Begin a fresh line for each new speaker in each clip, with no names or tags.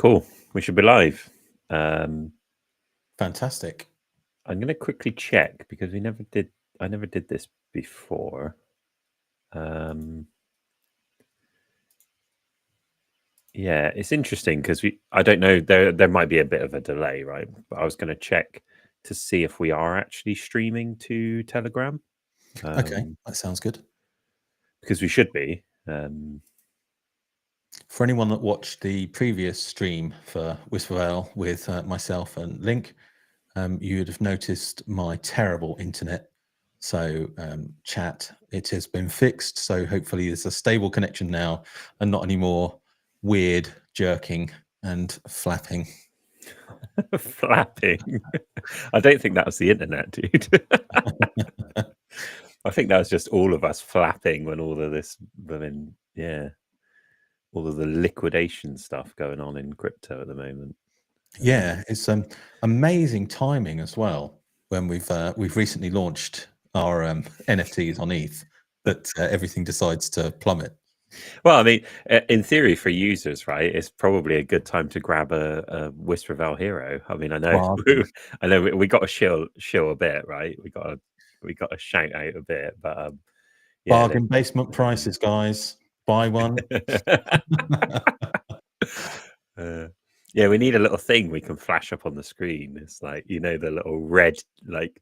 Cool. We should be live. I'm
Fantastic.
going to quickly check because I never did this before. Yeah, it's interesting because I don't know, there might be a bit of a delay, right? But I was going to check to see if we are actually streaming to Telegram.
Okay, that sounds good.
Because we should be.
For anyone that watched the previous stream for Whispervale with myself and Link, you would have noticed my terrible internet. So chat, it has been fixed. So hopefully there's a stable connection now and not any more weird jerking and flapping.
Flapping. I don't think that was the internet, dude. I think that was just all of us flapping when all of this, all of the liquidation stuff going on in crypto at the moment.
Yeah, it's amazing timing as well when we've recently launched our NFTs on ETH that everything decides to plummet.
Well, I mean, in theory, for users, right, it's probably a good time to grab a Whispervale hero. I mean, I know, I know we got to shill a bit, right? We got to shout out a bit, but yeah,
bargain basement prices, guys. Buy one.
Yeah, we need a little thing we can flash up on the screen. It's like, the little red like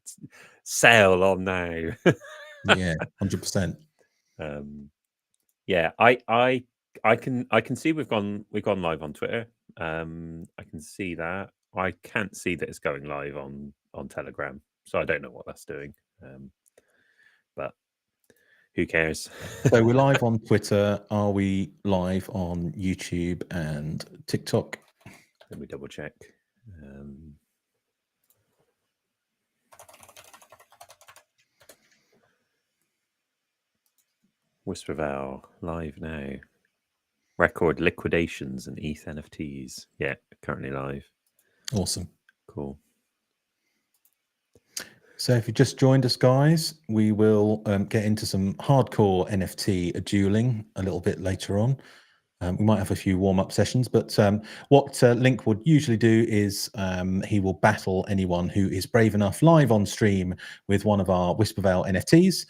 sale on now.
Yeah, 100%.
Yeah, I can see we've gone live on Twitter. I can see that. I can't see that it's going live on Telegram, so I don't know what that's doing. But who cares?
So we're live on Twitter. Are we live on YouTube and TikTok?
Let me double check. Whispervale live now. Record liquidations and ETH NFTs. Yeah, currently live.
Awesome.
Cool.
So if you just joined us, guys, we will get into some hardcore NFT dueling a little bit later on. We might have a few warm-up sessions, but what Link would usually do is he will battle anyone who is brave enough live on stream with one of our Whispervale NFTs,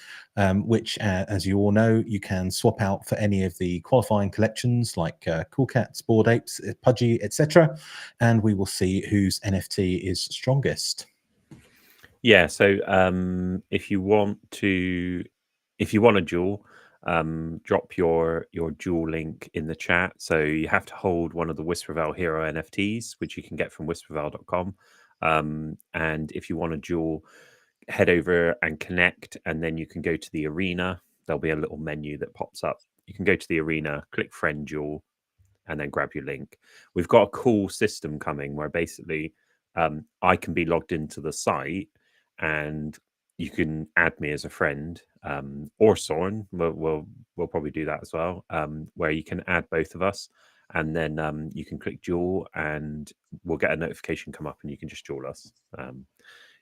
which, as you all know, you can swap out for any of the qualifying collections like Cool Cats, Bored Apes, Pudgy, etc. And we will see whose NFT is strongest.
Yeah, so if you want a duel, drop your duel link in the chat. So you have to hold one of the Whispervale Hero NFTs, which you can get from whispervale.com. And if you want a duel, head over and connect, and then you can go to the arena. There'll be a little menu that pops up. You can go to the arena, click friend duel, and then grab your link. We've got a cool system coming where basically I can be logged into the site and you can add me as a friend, or Soren. We'll probably do that as well, where you can add both of us, and then you can click duel, and we'll get a notification come up, and you can just duel us.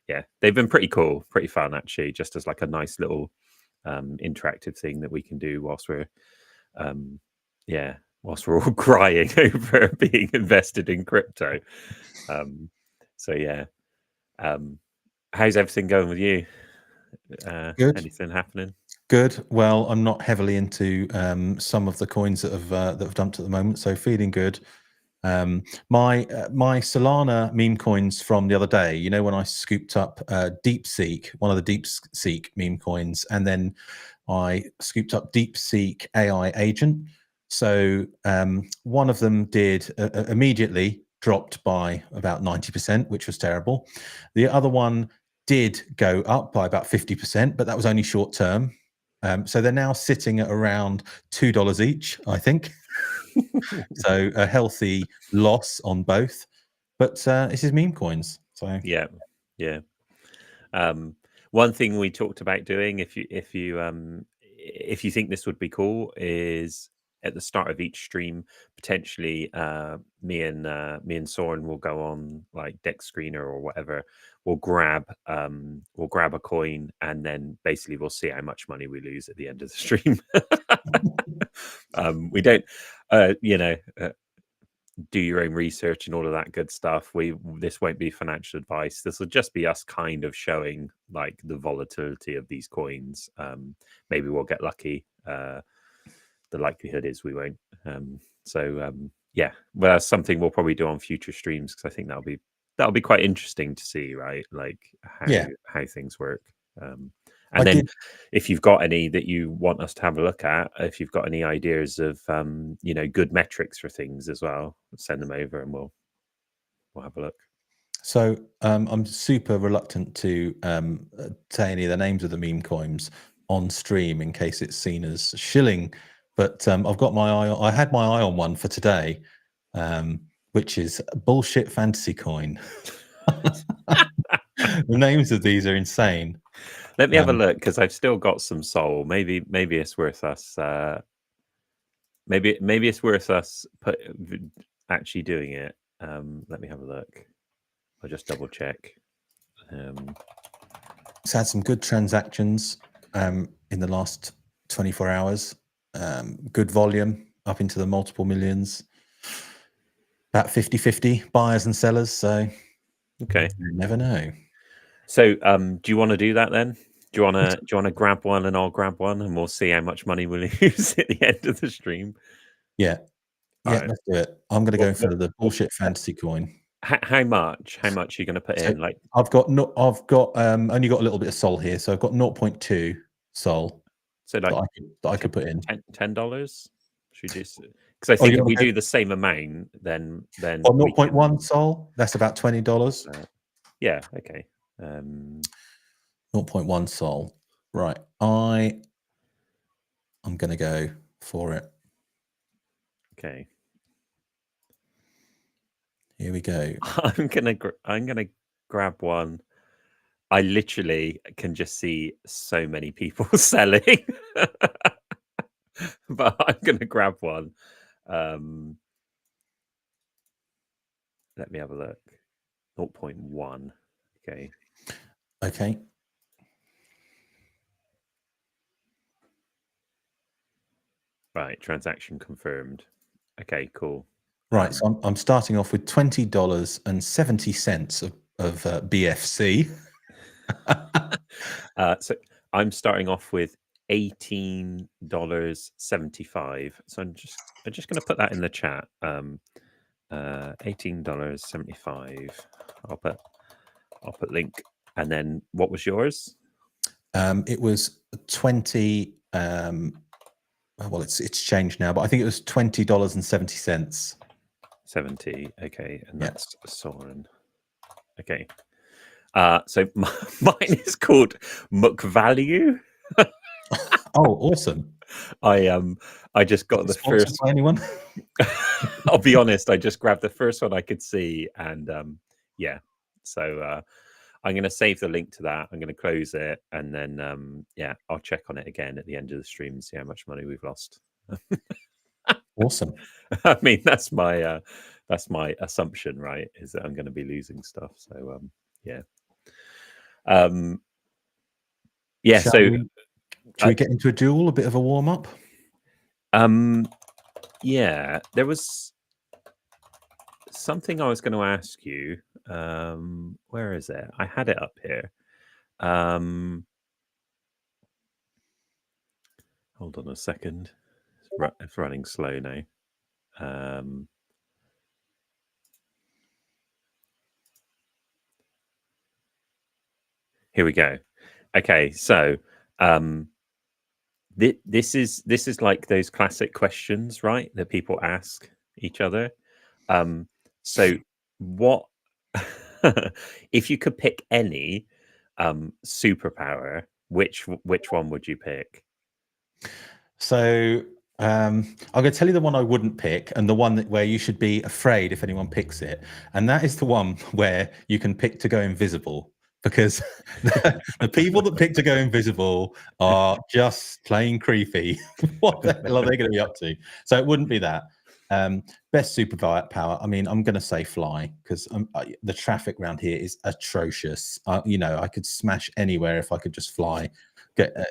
Yeah, they've been pretty cool, pretty fun actually, just as like a nice little interactive thing that we can do whilst we're all crying over being invested in crypto. So yeah. How's everything going with you?
Good.
Anything happening?
Good. Well, I'm not heavily into some of the coins that have dumped at the moment, so feeling good. My Solana meme coins from the other day, you know, when I scooped up DeepSeek, one of the DeepSeek meme coins, and then I scooped up DeepSeek AI agent. So one of them did immediately dropped by about 90%, which was terrible. The other one did go up by about 50%, but that was only short term. So they're now sitting at around $2 each, I think. So a healthy loss on both, but this is meme coins. So
yeah. One thing we talked about doing, if you think this would be cool, is at the start of each stream, potentially me and Soren will go on like Deck Screener or whatever. We'll grab a coin, and then basically we'll see how much money we lose at the end of the stream. We don't, do your own research and all of that good stuff. This won't be financial advice. This will just be us kind of showing like the volatility of these coins. Maybe we'll get lucky. The likelihood is we won't. Yeah, well, that's something we'll probably do on future streams, because I think that'll be quite interesting to see, right? Like how things work. And then if you've got any that you want us to have a look at, if you've got any ideas of good metrics for things as well, send them over and we'll have a look.
So I'm super reluctant to say any of the names of the meme coins on stream in case it's seen as shilling, but I've got my eye. I had my eye on one for today, which is bullshit fantasy coin. The names of these are insane.
Let me have a look, because I've still got some soul. Maybe it's worth us. Maybe it's worth us actually doing it. Let me have a look. I'll just double check.
It's had some good transactions in the last 24 hours. Good volume up into the multiple millions. About 50-50 buyers and sellers. So
okay,
you never know.
So do you want to do that then? Do you want to grab one and I'll grab one, and we'll see how much money we'll lose at the end of the stream?
Yeah. Yeah, let's do it. I'm going to go for the bullshit fantasy coin.
How much? How much are you going to put in? Like,
I've got only got a little bit of soul here, so I've got 0.2 soul.
So like
that I could put in
$10. Should we do? Because I think if we do the same amount, then
0.1 soul. That's about $20.
Yeah. Okay.
0.1 soul. Right. I'm going to go for it.
Okay.
Here we go.
I'm gonna grab one. I literally can just see so many people selling, but I'm gonna grab one. Let me have a look. 0.1. Okay.
Okay.
Right. Transaction confirmed. Okay. Cool.
Right. So I'm starting off with $20.70 of BFC.
So I'm starting off with $18.75. So I'm just going to put that in the chat. $18.75. I'll put link. And then what was yours?
It was 20. Well, it's changed now, but I think it was $20.70.
70. Okay, and that's Soren. Okay. So mine is called Muck Value.
Oh, awesome!
I just got the first.
By anyone?
I'll be honest. I just grabbed the first one I could see, and yeah. So I'm going to save the link to that. I'm going to close it, and then yeah, I'll check on it again at the end of the stream and see how much money we've lost.
Awesome.
I mean, that's my assumption, right? Is that I'm going to be losing stuff. So yeah. Yeah.
Should we get into a duel? A bit of a warm up.
Yeah, there was something I was going to ask you. Where is it? I had it up here. Hold on a second. It's running slow now. Here we go. Okay, so this is like those classic questions, right? That people ask each other. So what if you could pick any superpower, which one would you pick?
So I'm going to tell you the one I wouldn't pick, and the one where you should be afraid if anyone picks it, and that is the one where you can pick to go invisible, because the people that pick to go invisible are just plain creepy. What the hell are they going to be up to? So it wouldn't be that. Best superpower. I mean, I'm going to say fly, because the traffic around here is atrocious. You know, I could smash anywhere if I could just fly.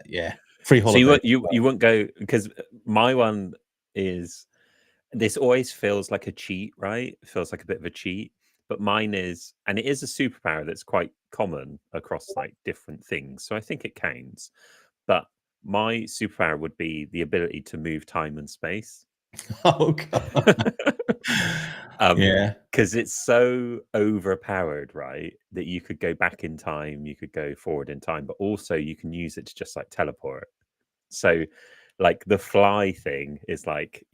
Yeah. Free holiday.
So you won't go, because my one is this always feels like a cheat, right? It feels like a bit of a cheat. But mine is, and it is a superpower that's quite common across like different things. So I think it counts. But my superpower would be the ability to move time and space.
Oh god. Yeah.
Because it's so overpowered, right? That you could go back in time, you could go forward in time, but also you can use it to just like teleport. So, like the fly thing is like,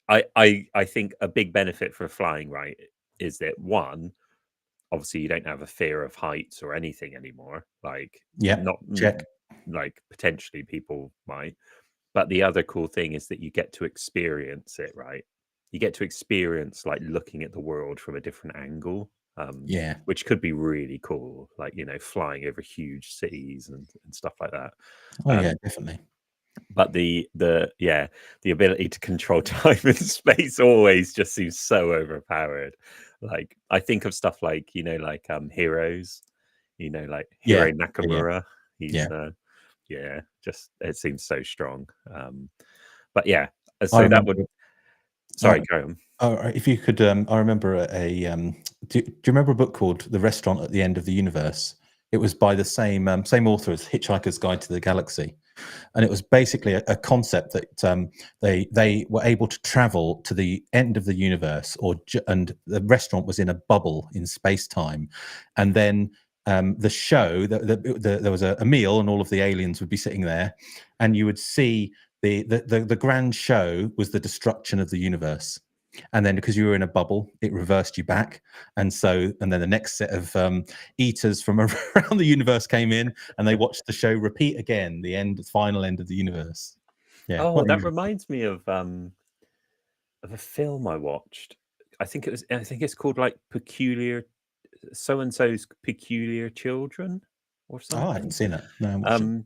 I think a big benefit for flying, right, is that one, obviously you don't have a fear of heights or anything anymore. Like
Yeah.
not
Check.
like potentially people might, but the other cool thing is that you get to experience it, right? You get to experience like looking at the world from a different angle,
Yeah.
which could be really cool. Like, you know, flying over huge cities and stuff like that.
Oh yeah,
Um,
definitely.
but the ability to control time and space always just seems so overpowered. Like I think of stuff like, you know, like Heroes, you know, like
Yeah.
Hiro
Yeah.
Nakamura.
Yeah.
He's yeah, just it seems so strong. But yeah,
I
so that would,
remember.
sorry, carry on.
If you could, I remember do you remember a book called The Restaurant at the End of the Universe? It was by the same author as Hitchhiker's Guide to the Galaxy, and it was basically a concept that they were able to travel to the end of the universe, and the restaurant was in a bubble in space time, and then the show there was a meal, and all of the aliens would be sitting there, and you would see the grand show was the destruction of the universe. And then because you were in a bubble, it reversed you back. And then the next set of eaters from around the universe came in, and they watched the show repeat again, the final end of the universe. Yeah,
Oh,
quite
that
unusual.
reminds me of a film I watched. I think it's called like Peculiar, so and so's Peculiar Children or
Oh, I haven't
something.
seen it. No, I haven't watched it.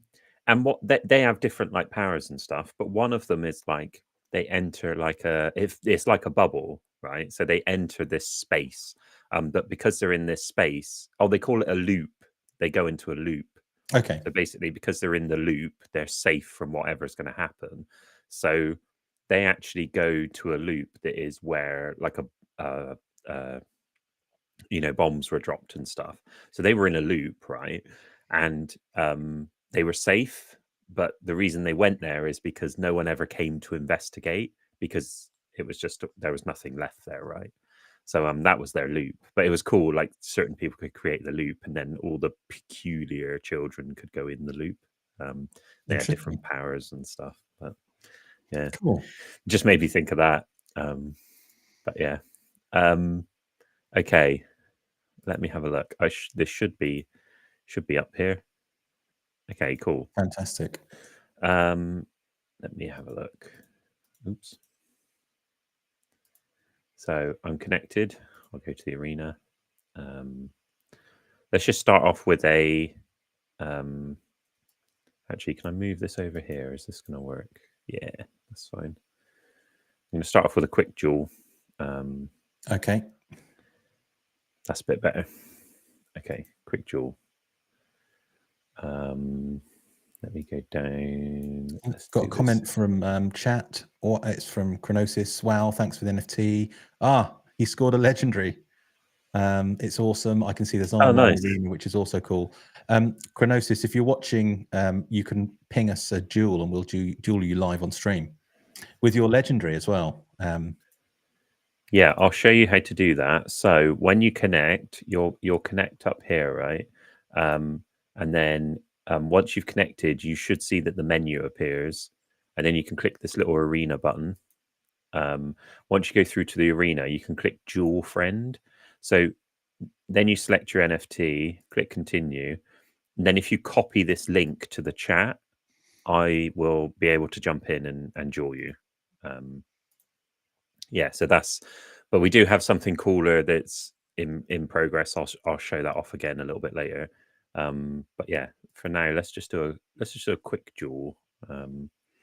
And what they have different like powers and stuff, but one of them is like they enter like if it's like a bubble, right? So they enter this space, but because they're in this space, oh, they call it a loop. They go into a loop.
Okay,
So basically, because they're in the loop, they're safe from whatever's going to happen. So they actually go to a loop that is where like uh, uh, you know, bombs were dropped and stuff. So they were in a loop, right? And they were safe. But the reason they went there is because no one ever came to investigate, because it was just there was nothing left there, right? So that was their loop. But it was cool. Like certain people could create the loop, and then all the peculiar children could go in the loop. They had
interesting.
different powers and stuff. But yeah,
Cool.
just made me think of that. But yeah. Okay. Let me have a look. This should be up here. Okay, cool.
Fantastic.
Let me have a look. Oops. So I'm connected. I'll go to the arena. Let's just start off with a. Actually, can I move this over here? Is this going to work? Yeah, that's fine. I'm going to start off with a quick duel.
Okay.
That's a bit better. Okay, quick duel. Let me go down. Let's
Got a comment from chat. Or it's from Chronosis. Wow, thanks for the NFT. He scored a legendary. It's awesome. I can see there's online
nice.
arena, which is also cool. Chronosis, if you're watching, you can ping us a duel, and we'll duel you live on stream with your legendary as well.
Yeah, I'll show you how to do that. So when you connect, you'll connect up here, right? And then once you've connected, you should see that the menu appears, and then you can click this little arena button. Once you go through to the arena, you can click Dual Friend. So then you select your NFT, click Continue. And then if you copy this link to the chat, I will be able to jump in and duel you. Yeah, so but we do have something cooler that's in progress. I'll show that off again a little bit later. But yeah, for now, let's just do a quick duel.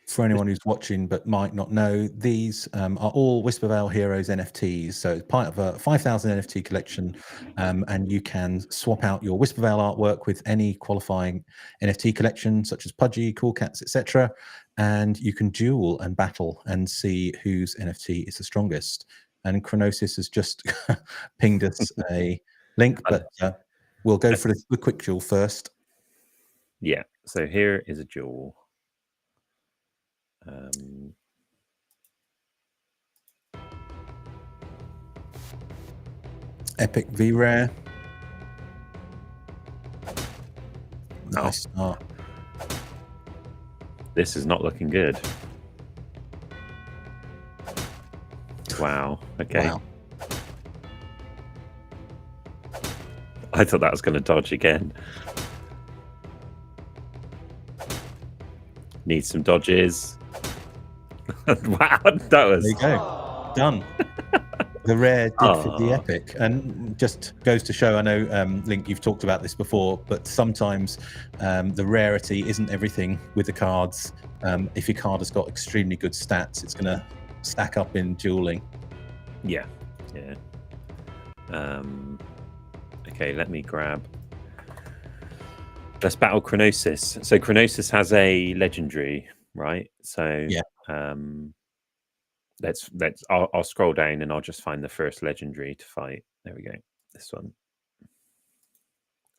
For anyone who's watching but might not know, these are all Whispervale Heroes NFTs. So it's part of a 5,000 NFT collection, and you can swap out your Whispervale artwork with any qualifying NFT collection, such as Pudgy, Cool Cats, etc. and you can duel and battle and see whose NFT is the strongest. And Chronosis has just pinged us a link, but we'll go for the quick duel first.
Yeah, so here is a duel.
Epic V Rare. Nice start.
This is not looking good. Wow. Okay.
Wow.
I thought that was going to dodge again. Need some dodges. Wow, that was...
There you go. Done. The rare did fit the epic, and just goes to show, I know, Link, you've talked about this before, but sometimes the rarity isn't everything with the cards. If your card has got extremely good stats, it's going to stack up in dueling.
Yeah. Okay, let me grab... Let's battle Chronosis. So Chronosis has a legendary, right? So
yeah.
I'll scroll down and I'll just find the first legendary to fight. There we go. This one.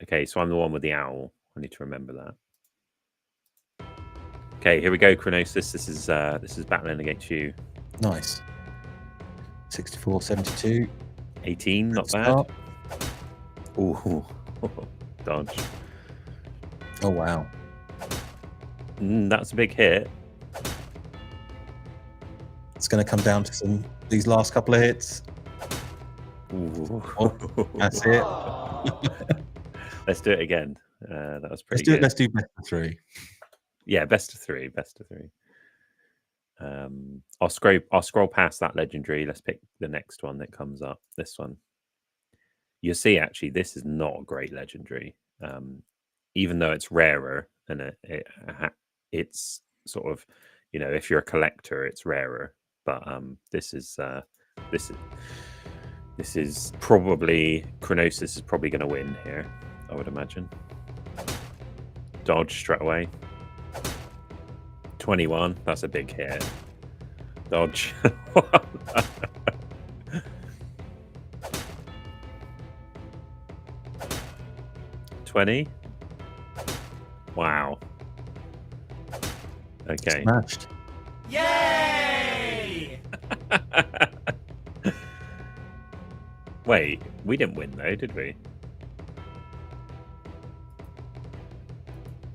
Okay, so I'm the one with the owl. I need to remember that. Okay, here we go, Chronosis. This is battling against you.
Nice. 64, 72.
18, not bad. Ooh, dodge.
Oh wow.
That's a big hit.
It's going to come down to these last couple of hits.
Ooh.
Oh, that's it.
Let's do it again. That was pretty good.
Let's do best of 3.
Yeah, best of 3. Best of 3. I'll scroll past that legendary. Let's pick the next one that comes up. This one. You'll see, actually, this is not a great legendary. Even though it's rarer, and it's sort of, if you're a collector, it's rarer. But this is probably... Chronosis is probably going to win here, I would imagine. Dodge straight away. 21, that's a big hit. Dodge. 20. Wow. Okay.
Smashed.
Yay!
Wait, we didn't win though, did we?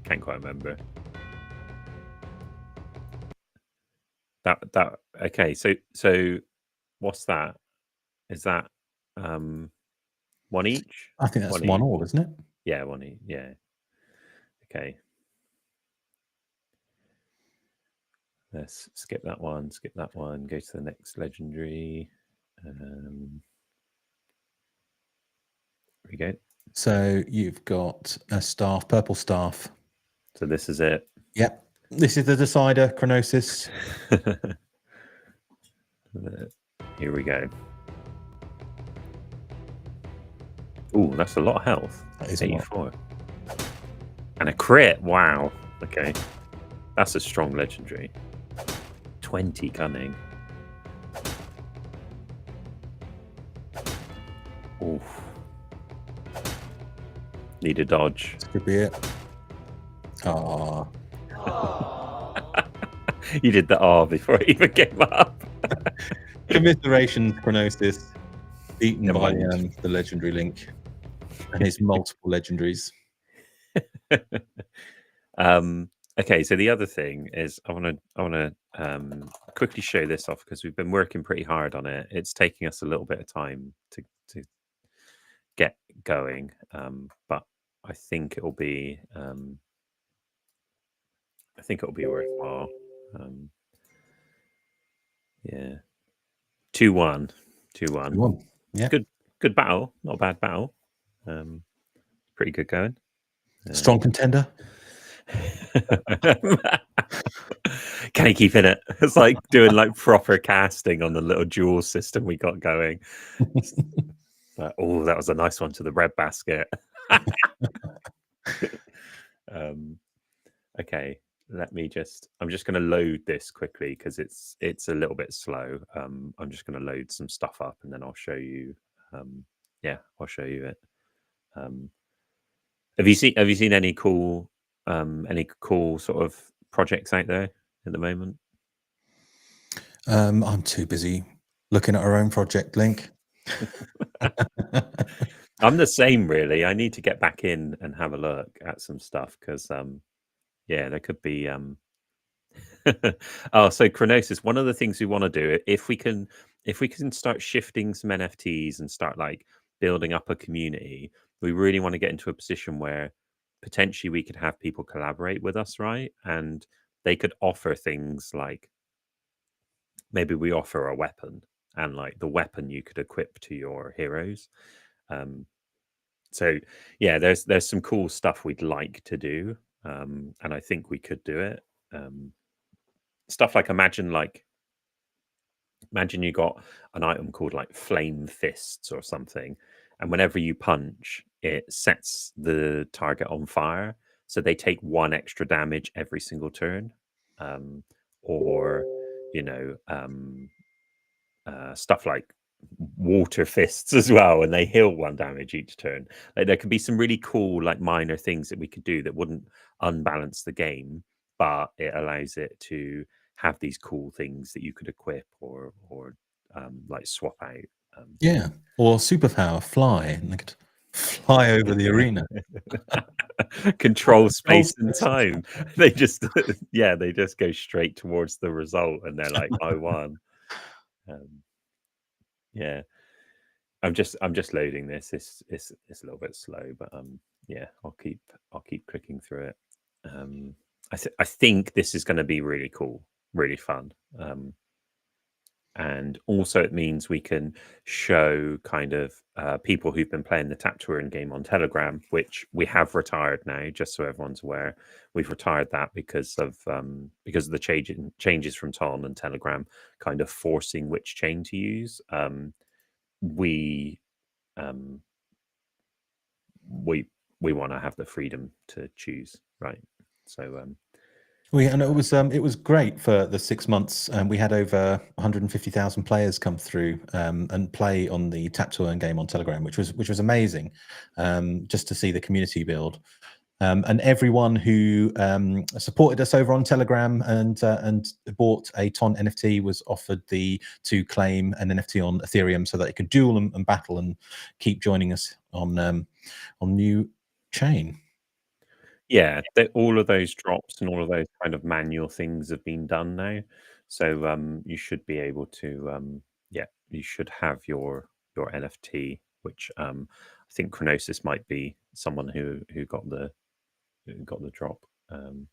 Can't quite remember. That okay, so what's that? Is that 1 each?
I think that's 1 all, isn't it?
Yeah, 1 each. Yeah. Okay. Let's skip that one, go to the next legendary. Here we go.
So you've got a staff, purple staff.
So this is it.
Yep. This is the decider, Chronosis.
Here we go. Ooh, that's a lot of health.
That is
84. And a crit. Wow. Okay. That's a strong legendary. 20 cunning. Oof. Need a dodge.
This could be it. Ah.
You did the R before it even came up.
Commiserations, Chronosis. Beaten by the legendary Link and his multiple legendaries.
Okay, so the other thing is I want to quickly show this off because we've been working pretty hard on it. It's taking us a little bit of time to get going, but I think it'll be worthwhile. Yeah, 2-1.
Yeah,
good battle, not a bad battle. Pretty good going.
Strong contender.
Can he keep in it? It's like doing like proper casting on the little dual system we got going. Oh, that was a nice one to the red basket. Okay, let me just, I'm just going to load this quickly because it's a little bit slow. I'm just going to load some stuff up and then I'll show you. Yeah, I'll show you it. Have you seen any cool sort of projects out there at the moment?
I'm too busy looking at our own project link.
I'm the same, really. I need to get back in and have a look at some stuff because, yeah, there could be. Oh, so Chronosis. One of the things we want to do, if we can start shifting some NFTs and start like building up a community, we really want to get into a position where potentially we could have people collaborate with us, right? And they could offer things like maybe we offer a weapon, and like the weapon you could equip to your heroes. Um, so yeah, there's some cool stuff we'd like to do, and I think we could do it. Stuff like imagine you got an item called like flame fists or something, and whenever you punch, it sets the target on fire, so they take one extra damage every single turn. Or you know, stuff like water fists as well, and they heal one damage each turn. Like there could be some really cool, like minor things that we could do that wouldn't unbalance the game, but it allows it to have these cool things that you could equip or like swap out.
Yeah, or superpower, fly, and they could fly over the arena.
Control
Control
space and
space and
time.
time.
They just yeah, they just go straight towards the result, and they're like, I won. Yeah. I'm just loading this. It's a little bit slow, but yeah, I'll keep clicking through it. I think this is going to be really cool, really fun. And also it means we can show kind of people who've been playing the Tap to Earn game on Telegram, which we have retired now, just so everyone's aware. We've retired that because of the changes from Ton and Telegram kind of forcing which chain to use. We um, we we want to have the freedom to choose, right? So
And it was great for the 6 months. We had over 150,000 players come through and play on the Tap to Earn game on Telegram, which was amazing, just to see the community build. And everyone who supported us over on Telegram and bought a Ton NFT was offered to claim an NFT on Ethereum so that it could duel and battle and keep joining us on new chain.
yeah, all of those drops and all of those kind of manual things have been done now. So you should be able to yeah, you should have your NFT, which I think Chronosis might be someone who got the drop.
And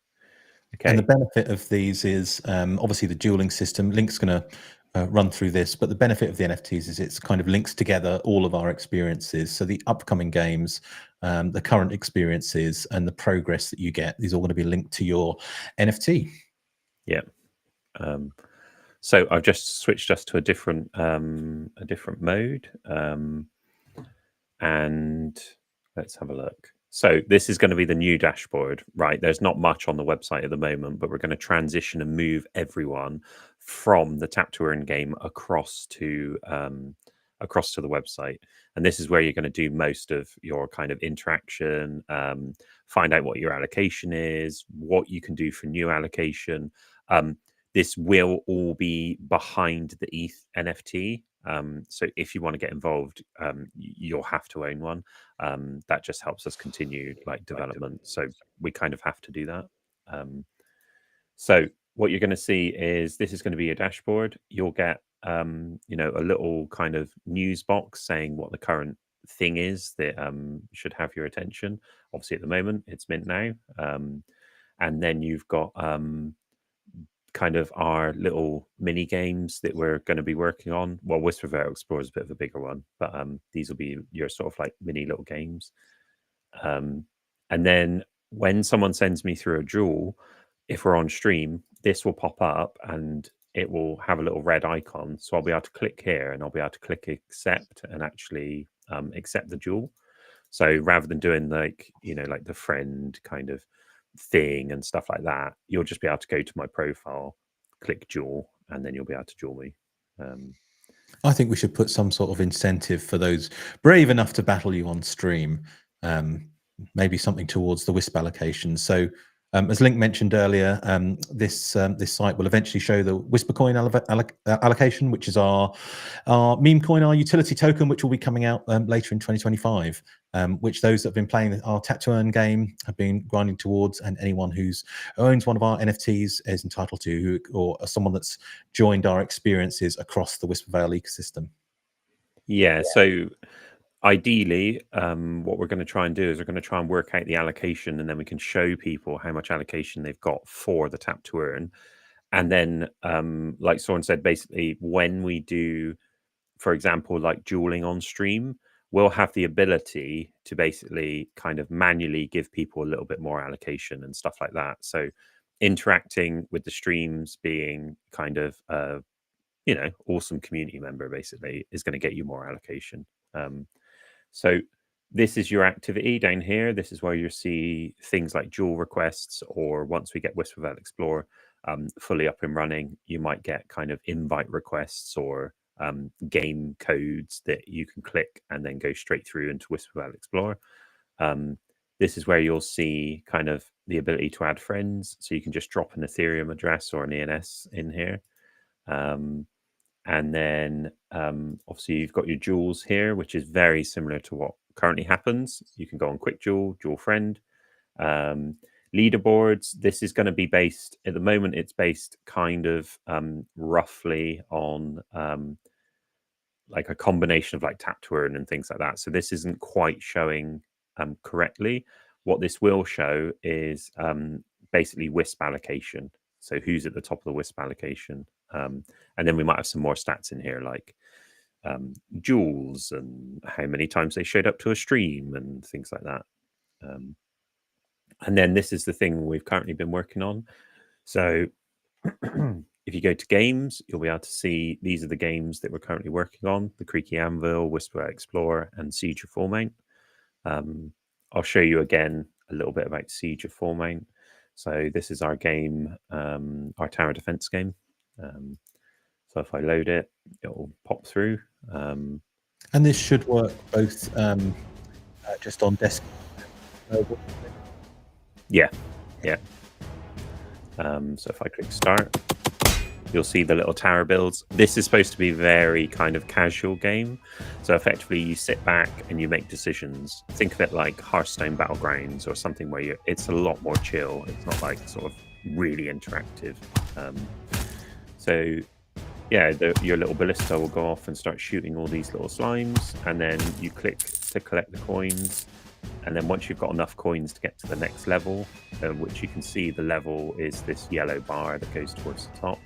the
Okay.
benefit of these is obviously the dueling system. Link's going to run through this, but the benefit of the NFTs is it's kind of links together all of our experiences. So the upcoming games, the current experiences, and the progress that you get, these are all going to be linked to your NFT.
Yeah. So I've just switched us to a different mode, and let's have a look. So this is going to be the new dashboard, right? There's not much on the website at the moment, but we're going to transition and move everyone from the Tap to Earn game across to the website. And this is where you're going to do most of your kind of interaction, find out what your allocation is, what you can do for new allocation. This will all be behind the ETH NFT. So if you want to get involved, you'll have to own one. That just helps us continue like development. So we kind of have to do that. So what you're going to see is this is going to be a dashboard. You'll get you know, a little kind of news box saying what the current thing is that should have your attention. Obviously, at the moment, it's mint now. And then you've got kind of our little mini games that we're going to be working on. Well, Whisper Vale Explorer is a bit of a bigger one, but these will be your sort of like mini little games. And then when someone sends me through a jewel, if we're on stream, this will pop up and it will have a little red icon. So I'll be able to click here and I'll be able to click accept and actually accept the jewel. So rather than doing like, you know, like the friend kind of thing and stuff like that, you'll just be able to go to my profile, click Jewel, and then you'll be able to Jewel me.
I think we should put some sort of incentive for those brave enough to battle you on stream. Maybe something towards the Wisp allocation. So, as Link mentioned earlier, this site will eventually show the Whisper coin allocation, which is our meme coin, our utility token, which will be coming out later in 2025. Which those that have been playing our tap to earn game have been grinding towards, and anyone who owns one of our NFTs is entitled to, or someone that's joined our experiences across the Whisper Vale ecosystem.
Yeah, so ideally, what we're going to try and do is we're going to try and work out the allocation, and then we can show people how much allocation they've got for the tap to earn. And then, like Soren said, basically when we do, for example, like dueling on stream, we'll have the ability to basically kind of manually give people a little bit more allocation and stuff like that. So interacting with the streams, being kind of awesome community member basically is going to get you more allocation. So this is your activity down here. This is where you see things like duel requests, or once we get Whisper Vale Explorer fully up and running, you might get kind of invite requests or game codes that you can click and then go straight through into Whisper Vale Explorer. This is where you'll see kind of the ability to add friends. So you can just drop an Ethereum address or an ENS in here. And then obviously you've got your jewels here, which is very similar to what currently happens. You can go on Quick Jewel, Jewel Friend. Leaderboards, this is going to be based, at the moment, it's based kind of roughly on like a combination of like tap to earn and things like that. So this isn't quite showing correctly. What this will show is basically Wisp allocation. So who's at the top of the Wisp allocation. And then we might have some more stats in here, like jewels and how many times they showed up to a stream and things like that. And then this is the thing we've currently been working on. So if you go to games, you'll be able to see these are the games that we're currently working on: the Creaky Anvil, Whisper Explorer, and Siege of Formate. I'll show you again a little bit about Siege of Formate. So this is our game, our tower defense game. So if I load it, it will pop through.
And this should work both just on desktop.
Yeah. So if I click start, you'll see the little tower builds. This is supposed to be very kind of casual game. So effectively you sit back and you make decisions. Think of it like Hearthstone Battlegrounds or something where it's a lot more chill. It's not like sort of really interactive. So yeah, your little ballista will go off and start shooting all these little slimes, and then you click to collect the coins. And then once you've got enough coins to get to the next level, which you can see the level is this yellow bar that goes towards the top,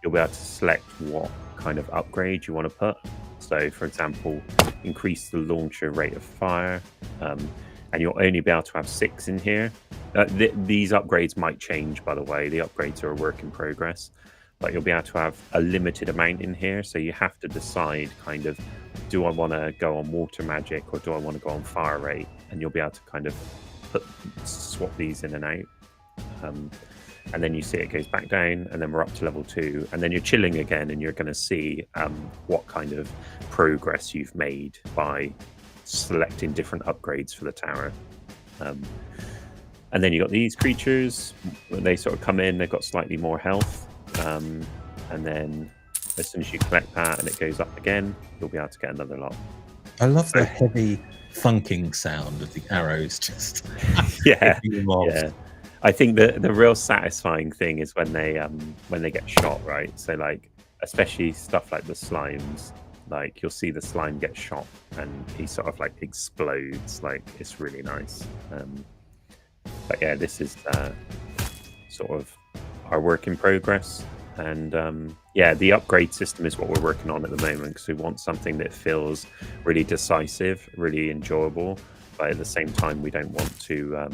you'll be able to select what kind of upgrade you want to put. So for example, increase the launcher rate of fire, and you'll only be able to have 6 in here. These upgrades might change, by the way. The upgrades are a work in progress, but you'll be able to have a limited amount in here. So you have to decide kind of, do I want to go on water magic or do I want to go on fire rate? And you'll be able to kind of swap these in and out. And then you see it goes back down, and then we're up to level 2, and then you're chilling again, and you're going to see what kind of progress you've made by selecting different upgrades for the tower. And then you got these creatures. When they sort of come in, they've got slightly more health. And then as soon as you collect that and it goes up again, you'll be able to get another lot.
I love the heavy thunking sound of the arrows just
yeah. I think the real satisfying thing is when they get shot, right? So like, especially stuff like the slimes, like you'll see the slime get shot and he sort of like explodes. Like, it's really nice. But yeah, this is sort of our work in progress. And yeah, the upgrade system is what we're working on at the moment, because we want something that feels really decisive, really enjoyable, but at the same time we don't want to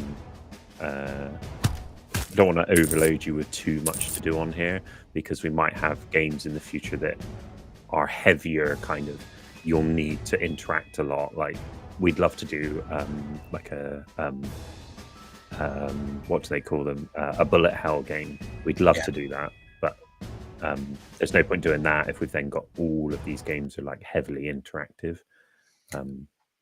overload you with too much to do on here, because we might have games in the future that are heavier, kind of you'll need to interact a lot. Like, we'd love to do like a what do they call them? A bullet hell game. We'd love
Yeah.
to do that, but there's no point doing that if we've then got all of these games are like heavily interactive. So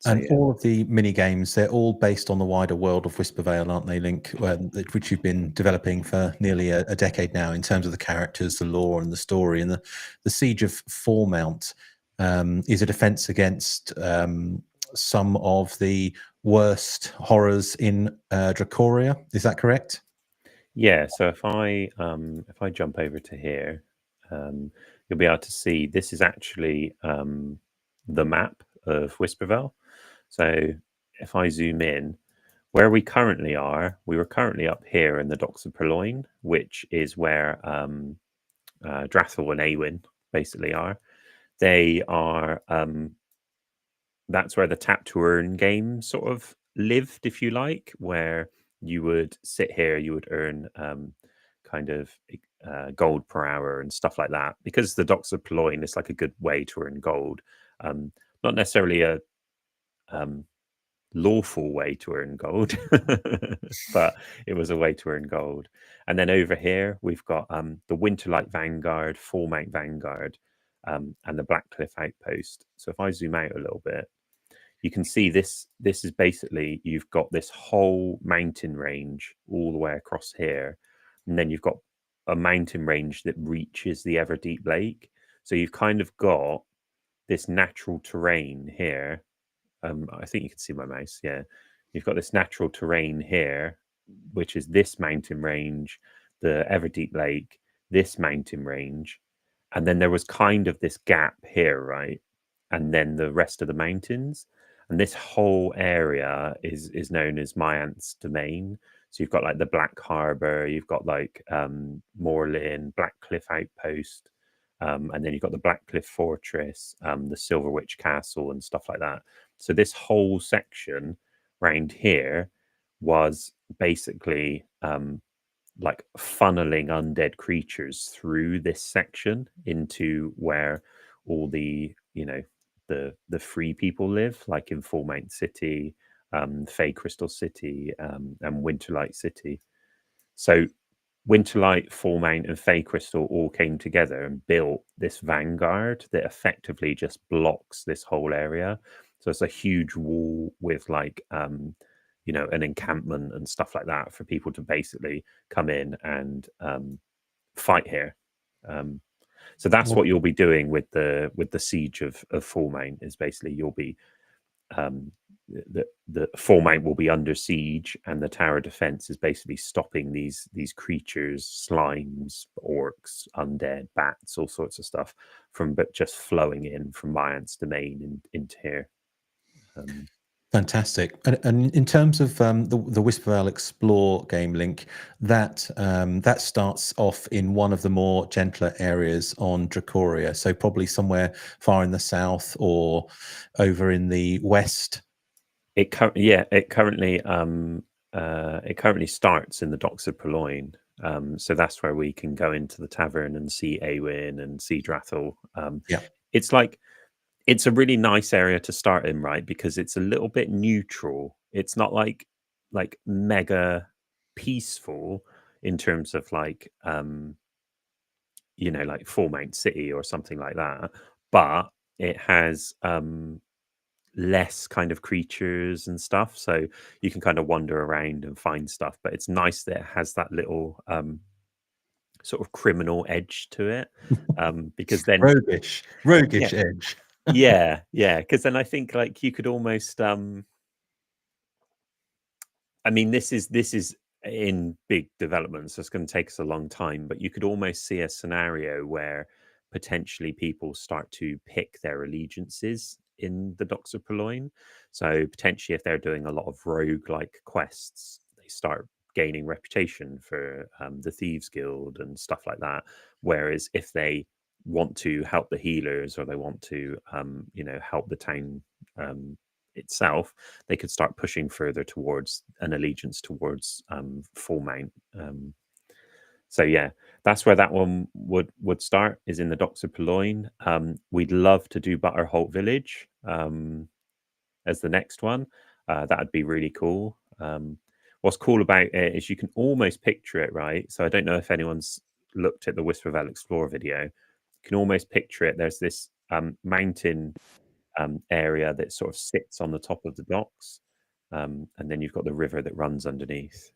And
yeah.
all of the mini games, they're all based on the wider world of Whisper Vale, aren't they, Link? Which you've been developing for nearly a decade now, in terms of the characters, the lore, and the story. And the Siege of Fourmount is a defense against some of the worst horrors in Dracoria. Is that correct?
Yeah, so if I jump over to here, you'll be able to see this is actually the map of Whisperville. So if I zoom in, where we currently are, we were currently up here in the Docks of Purloin, which is where Drathel and Awen basically are. They are that's where the tap to earn game sort of lived, if you like, where you would sit here, you would earn kind of gold per hour and stuff like that. Because the Docks of Ployne is like a good way to earn gold. Not necessarily a lawful way to earn gold, but it was a way to earn gold. And then over here, we've got the Winterlight Vanguard, Fourmount Vanguard, and the Blackcliff Outpost. So if I zoom out a little bit, you can see this is basically, you've got this whole mountain range all the way across here, and then you've got a mountain range that reaches the Everdeep Lake. So you've kind of got this natural terrain here. I think you can see my mouse. Yeah, you've got this natural terrain here, which is this mountain range, the Everdeep Lake, this mountain range, and then there was kind of this gap here, right? And then the rest of the mountains, and this whole area is known as Myant's Domain. So you've got like the Black Harbour, you've got like Moorlin, Blackcliff Outpost, and then you've got the Blackcliff Fortress, the Silver Witch Castle, and stuff like that. So this whole section round here was basically like funneling undead creatures through this section into where all the the free people live, like in Fourmount City, Fey Crystal City, and Winterlight City. So Winterlight, Fourmount, and Fey Crystal all came together and built this vanguard that effectively just blocks this whole area. So it's a huge wall with like an encampment and stuff like that for people to basically come in and fight here. So that's what you'll be doing with the siege of Fourmount. Is basically you'll be the Fourmount will be under siege, and the tower defense is basically stopping these creatures, slimes, orcs, undead, bats, all sorts of stuff from but just flowing in from Myant's Domain into here.
Fantastic. And in terms of the Whisper Vale Explore game, Link, that starts off in one of the more gentler areas on Dracoria, so probably somewhere far in the south or over in the west.
It currently starts in the Docks of Purloin. So that's where we can go into the tavern and see Awen and see Drathel.
Yeah.
It's a really nice area to start in, right? Because it's a little bit neutral. It's not like mega peaceful in terms of like like Fourmount City or something like that. But it has less kind of creatures and stuff, so you can kind of wander around and find stuff. But it's nice that it has that little sort of criminal edge to it, because then
roguish edge.
yeah, because then I think like you could almost I mean, this is in big development, so it's going to take us a long time, but you could almost see a scenario where potentially people start to pick their allegiances in the Docks of Purloin. So potentially if they're doing a lot of rogue-like quests, they start gaining reputation for the Thieves Guild and stuff like that. Whereas if they want to help the healers, or they want to help the town itself, they could start pushing further towards an allegiance towards Fourmount. So yeah, that's where that one would start, is in the Docks of Purloin. We'd love to do Butterholt Village as the next one. That'd be really cool. what's cool about it is you can almost picture it, right? So I don't know if anyone's looked at the Whisper of Explorer video. You can almost picture it. There's this mountain area that sort of sits on the top of the docks, and then you've got the river that runs underneath.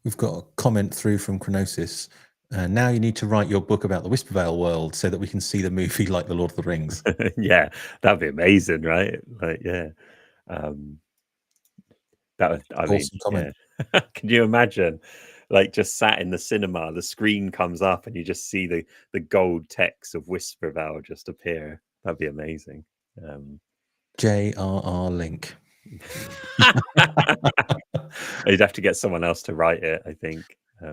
We've got a comment through from Chronosis. Now you need to write your book about the Whispervale world so that we can see the movie like The Lord of the Rings.
Yeah, that'd be amazing, right? Like, yeah. That was, I mean,
Awesome comment.
yeah. Can you imagine, like, just sat in the cinema, the screen comes up, and you just see the gold text of Whispervale just appear? That'd be amazing.
J.R.R. Link.
You'd have to get someone else to write it, I think.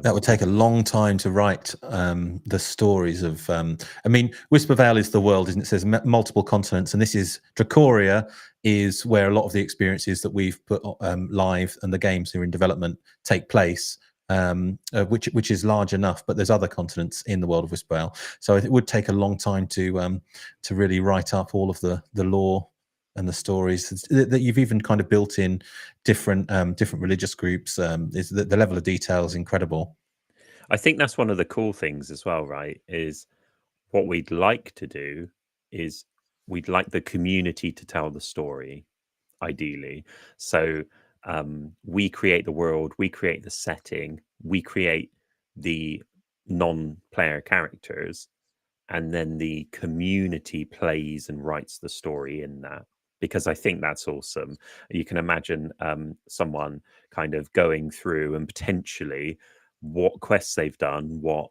That would take a long time to write the stories of. I mean, Whispervale is the world, isn't it? It says multiple continents, and this is Dracoria, is where a lot of the experiences that we've put live and the games that are in development take place. Which is large enough, but there's other continents in the world of Whispervale, so it would take a long time to really write up all of the lore and the stories that you've even kind of built in different religious groups. Is the level of detail is incredible.
I think that's one of the cool things as well, right? Is what we'd like to do is we'd like the community to tell the story, ideally. So we create the world, we create the setting, we create the non-player characters, and then the community plays and writes the story in that, because I think that's awesome. You can imagine someone kind of going through and potentially what quests they've done, what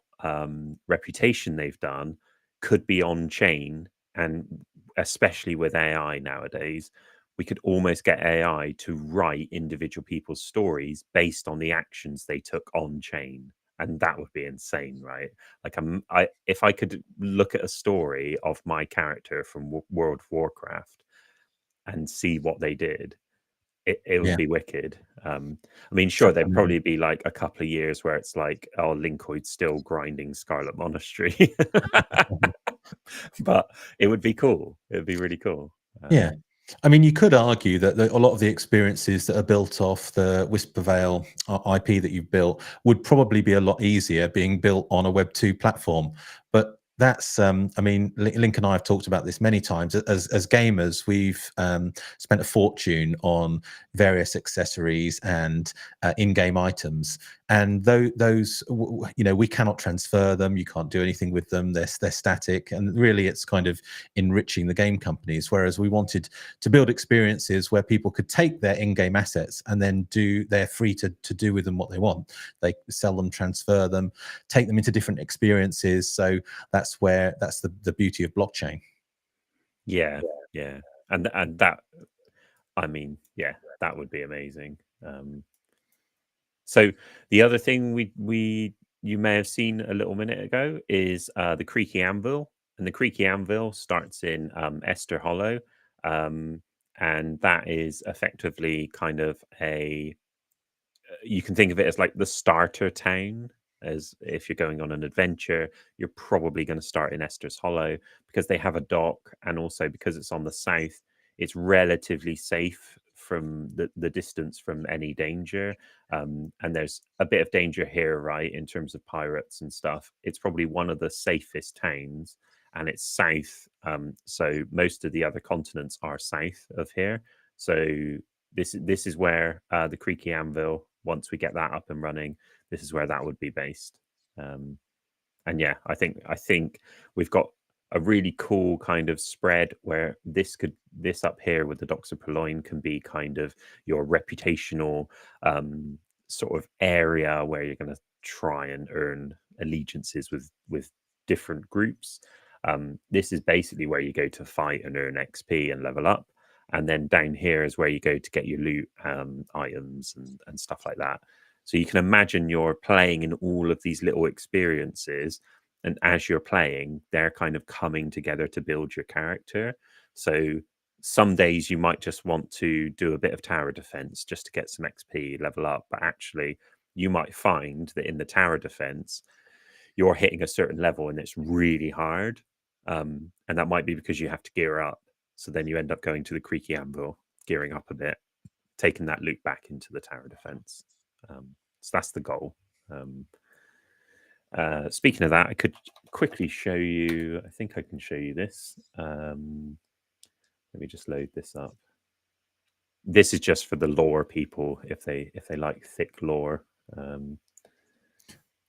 reputation they've done could be on chain. And especially with AI nowadays, we could almost get AI to write individual people's stories based on the actions they took on chain. And that would be insane, right? Like, if I could look at a story of my character from World of Warcraft and see what they did, it would
Yeah.
be wicked. I mean, sure, there'd probably be like a couple of years where it's like, oh, Linkoid's still grinding Scarlet Monastery, but it would be cool. It would be really cool.
Yeah. I mean, you could argue that a lot of the experiences that are built off the Whispervale IP that you've built would probably be a lot easier being built on a Web 2 platform. But that's, I mean, Link and I have talked about this many times. As gamers, we've spent a fortune on various accessories and in-game items. And those, you know, we cannot transfer them. You can't do anything with them. They're static. And really, it's kind of enriching the game companies. Whereas we wanted to build experiences where people could take their in-game assets and then they're free to do with them what they want. They sell them, transfer them, take them into different experiences. So that's the beauty of blockchain.
Yeah, and that, I mean, yeah, that would be amazing. So the other thing you may have seen a little minute ago is the Creaky Anvil, and the Creaky Anvil starts in Esther Hollow, and that is effectively kind of you can think of it as like the starter town. As if you're going on an adventure, you're probably going to start in Esther's Hollow because they have a dock, and also because it's on the south, it's relatively safe from the distance from any danger. And there's a bit of danger here, right, in terms of pirates and stuff. It's probably one of the safest towns, and it's south. So most of the other continents are south of here. So this is where the Creaky Anvil, once we get that up and running, this is where that would be based. And yeah, I think we've got a really cool kind of spread where this up here with the Docks of Purloin can be kind of your reputational sort of area where you're going to try and earn allegiances with different groups. This is basically where you go to fight and earn XP and level up. And then down here is where you go to get your loot items and stuff like that. So you can imagine you're playing in all of these little experiences, and as you're playing, they're kind of coming together to build your character. So some days you might just want to do a bit of tower defense just to get some XP, level up, but actually you might find that in the tower defense, you're hitting a certain level and it's really hard. And that might be because you have to gear up. So then you end up going to the Creaky Anvil, gearing up a bit. taken that loot back into the tower defense. So that's the goal. Speaking of that, I could quickly show you. I think I can show you this. Let me just load this up. This is just for the lore people if they like thick lore.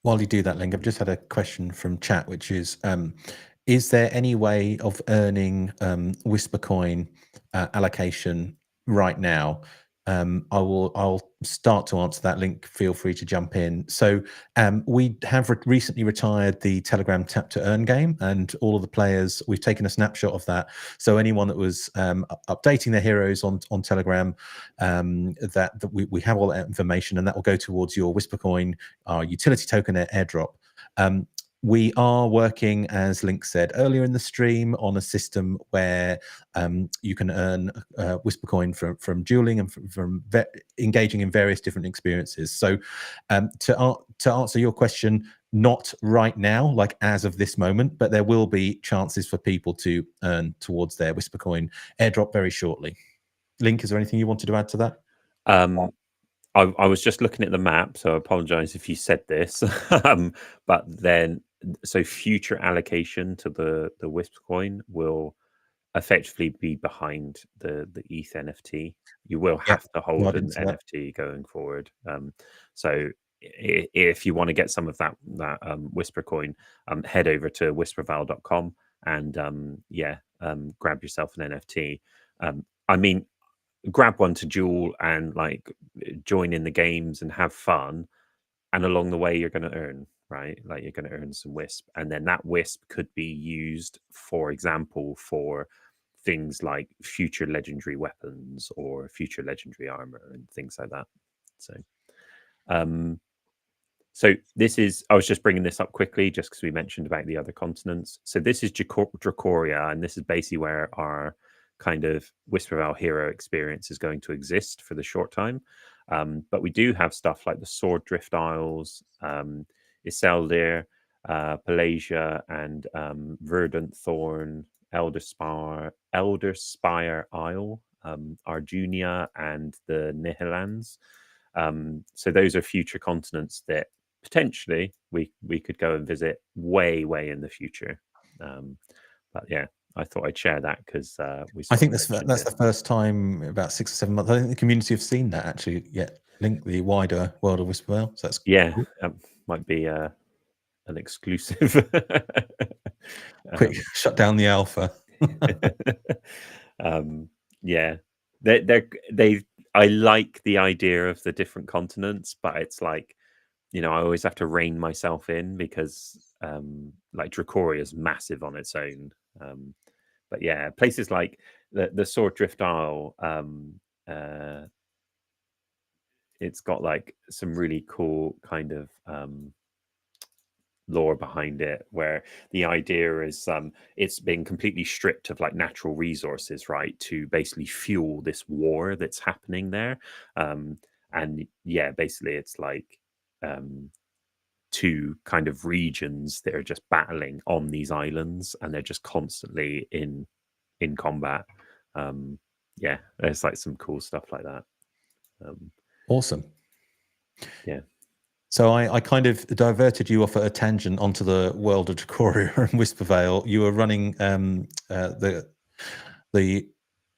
While you do that, Ling, I've just had a question from chat, which is there any way of earning Whisper Coin allocation right now? I'll start to answer that. Link, feel free to jump in. So we have recently retired the Telegram Tap to Earn game, and all of the players, we've taken a snapshot of that. So anyone that was updating their heroes on Telegram, that we have all that information, and that will go towards your Whisper Coin, our utility token airdrop. We are working, as Link said earlier in the stream, on a system where you can earn Whisper Coin from dueling and from engaging in various different experiences. So to answer your question, not right now, like as of this moment, but there will be chances for people to earn towards their Whisper Coin airdrop very shortly. Link, is there anything you wanted to add to that?
I was just looking at the map, so I apologize if you said this. But then, so future allocation to the Wisp coin will effectively be behind the ETH NFT. You will have to hold an NFT going forward. So if you want to get some of that Whisper coin, head over to whisperval.com and grab yourself an NFT. I mean, grab one to duel and like join in the games and have fun, and along the way you're going to earn, right? Like you're going to earn some Wisp, and then that Wisp could be used, for example, for things like future legendary weapons or future legendary armor and things like that. So this is, I was just bringing this up quickly just because we mentioned about the other continents. So this is Dracoria, and this is basically where our kind of Whisperval hero experience is going to exist for the short time. But we do have stuff like the Sword Drift Isles, Iseldir, Pelagia, and Verdant Thorn, Elder Spire Isle, Arjunia, and the Nihilans. So those are future continents that potentially we could go and visit way in the future. But yeah, I thought I'd share that because
I think that's the first time in about 6 or 7 months. I think the community have seen that actually yet. Link the wider world of Whisperwell. So that's
cool. Might be an exclusive.
Quick, shut down the alpha.
Yeah, they. I like the idea of the different continents, but it's like, I always have to rein myself in because like Dracoria is massive on its own. But yeah, places like the Sword Drift Isle, it's got like some really cool kind of lore behind it, where the idea is it's been completely stripped of like natural resources, right, to basically fuel this war that's happening there. And yeah, basically it's like two kind of regions that are just battling on these islands, and they're just constantly in combat. Yeah, there's like some cool stuff like that.
Awesome.
Yeah.
So I kind of diverted you off at a tangent onto the world of Dracoria and Whispervale. You were running the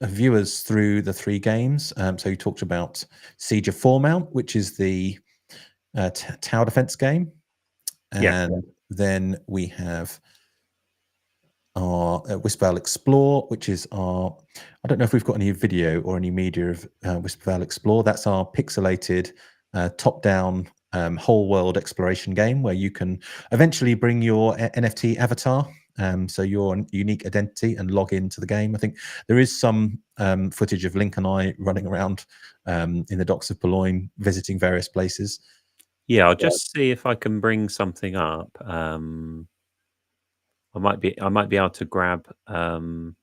viewers through the 3 games. So you talked about Siege of Fourmount, which is the tower defense game. And then we have our Whispervale Explore, which is our, I don't know if we've got any video or any media of Whispervale Explore. That's our pixelated top-down whole world exploration game where you can eventually bring your NFT avatar, so your unique identity, and log into the game. I think there is some footage of Link and I running around in the docks of Boulogne, visiting various places.
Yeah, I'll just see if I can bring something up. I might be able to grab some.